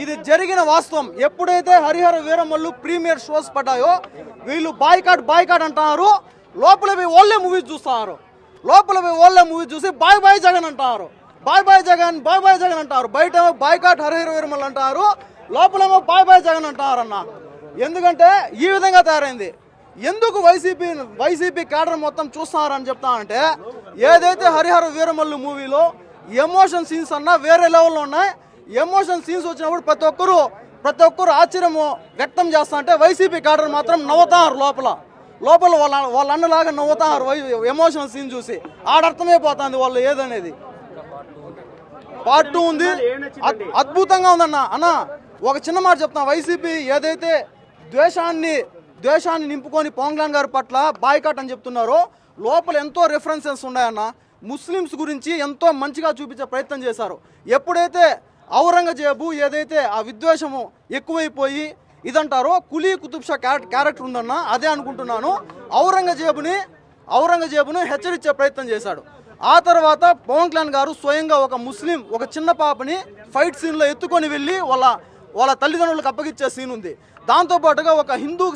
ఇది జరిగిన వాస్తవం. ఎప్పుడైతే హరిహర వీరమల్లు ప్రీమియర్ షోస్ పడ్డాయో వీళ్ళు బాయ్కాట్ అంటున్నారు. లోపల పోయి వాళ్ళే మూవీస్ చూస్తున్నారు. లోపల పోయి వాళ్ళే మూవీస్ చూసి బాయ్ జగన్ అంటారు. బాయ్ జగన్ అంటారు. బయట బాయ్కాట్ హరిహర వీరమల్లు అంటారు, లోపలేమో బాయ్ జగన్ అంటారన్న. ఎందుకంటే ఈ విధంగా తయారైంది. ఎందుకు వైసీపీ క్యాడర్ మొత్తం చూస్తున్నారని చెప్తానంటే, ఏదైతే హరిహర వీరమల్లు మూవీలో ఎమోషన్ సీన్స్ అన్నా వేరే లెవెల్లో ఉన్నాయి. ఎమోషన్ సీన్స్ వచ్చినప్పుడు ప్రతి ఒక్కరు ఆశ్చర్యము వ్యక్తం చేస్తా అంటే వైసీపీ క్యాడర్ మాత్రం నవ్వుతారు. లోపల వాళ్ళ అన్నలాగా నవ్వుతారు ఎమోషనల్ సీన్ చూసి. ఆడర్థమైపోతుంది వాళ్ళు ఏదనేది. పార్ట్ 2 ఉంది, అద్భుతంగా ఉందన్న. అన్న ఒక చిన్న మాట చెప్తా, వైసీపీ ఏదైతే ద్వేషాన్ని నింపుకొని పవన్ కళ్యాణ్ గారి పట్ల బాయ్కాట్ అని చెప్తున్నారో, లోపల ఎంతో రెఫరెన్సెస్ ఉన్నాయన్న. ముస్లిమ్స్ గురించి ఎంతో మంచిగా చూపించే ప్రయత్నం చేశారు. ఎప్పుడైతే ఔరంగజేబు ఏదైతే ఆ విద్వేషము ఎక్కువైపోయి ఇదంటారో, కులీ కుతుబ్ షా క్యారెక్టర్ ఉందన్న, అదే అనుకుంటున్నాను. ఔరంగజేబును హెచ్చరించే ప్రయత్నం చేశాడు. ఆ తర్వాత పవన్ కళ్యాణ్ గారు స్వయంగా ఒక చిన్న పాపని ఫైట్ సీన్లో ఎత్తుకొని వెళ్ళి వాళ్ళ తల్లిదండ్రులకు అప్పగిచ్చే సీన్ ఉంది. దాంతోపాటుగా ఒక హిందూ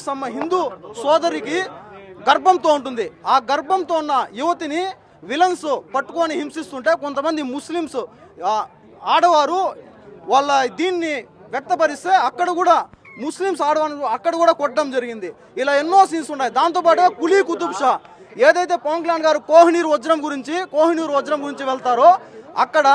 సోదరికి గర్భంతో ఉంటుంది. ఆ గర్భంతో ఉన్న యువతిని విలన్స్ పట్టుకొని హింసిస్తుంటే కొంతమంది ముస్లిమ్స్ ఆడవారు వాళ్ళ దీన్ని వ్యక్తపరిస్తే అక్కడ కూడా ముస్లిమ్స్ ఆడవారు అక్కడ కూడా కొట్టడం జరిగింది. ఇలా ఎన్నో సీన్స్ ఉన్నాయి. దాంతోపాటుగా కులీ కుతుబ్ షా ఏదైతే పవన్ కళ్యాణ్ గారు కోహినూర్ వజ్రం గురించి వెళ్తారో, అక్కడ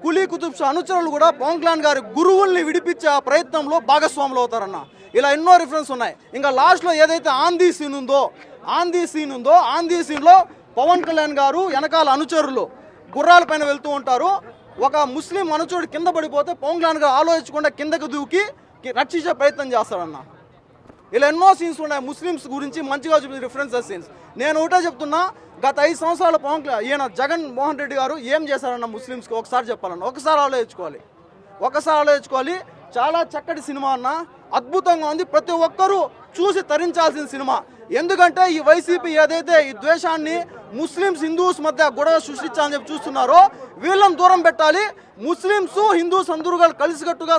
కులీ కుతుబ్ షా అనుచరులు కూడా పవన్ కళ్యాణ్ గారి గురువుల్ని విడిపించే ఆ ప్రయత్నంలో భాగస్వాములు అవుతారన్న. ఇలా ఎన్నో రిఫరెన్స్ ఉన్నాయి. ఇంకా లాస్ట్లో ఏదైతే ఆందీ సీన్ ఉందో ఆందీ సీన్లో పవన్ కళ్యాణ్ గారు వెనకాల అనుచరులు గుర్రాల పైన వెళ్తూ ఉంటారు. ఒక ముస్లిం అనుచరుడు కింద పడిపోతే పవన్ కళ్యాణ్ గారు ఆలోచించకుండా కిందకు దూకి రక్షించే ప్రయత్నం చేస్తాడన్న. ఇలా ఎన్నో సీన్స్ ఉన్నాయి ముస్లిమ్స్ గురించి మంచిగా చూపించే రిఫరెన్సెస్ సీన్స్. నేను ఒకటే చెప్తున్నా, గత 5 సంవత్సరాల ఈయన జగన్ మోహన్ రెడ్డి గారు ఏం చేశారన్న ముస్లిమ్స్కి ఒకసారి చెప్పాలన్న. ఒకసారి ఆలోచించుకోవాలి. చాలా చక్కటి సినిమా అన్న, అద్భుతంగా ఉంది. ప్రతి ఒక్కరూ చూసి తరించాల్సిన సినిమా. ఎందుకంటే ఈ వైసీపీ ఏదైతే ఈ ద్వేషాన్ని ముస్లిమ్స్ హిందూస్ మధ్య గొడవ సృష్టించాలని చెప్పి చూస్తున్నారో, వీళ్ళని దూరం పెట్టాలి. ముస్లిమ్స్ హిందూస్ అందరూ కలిసికట్టుగా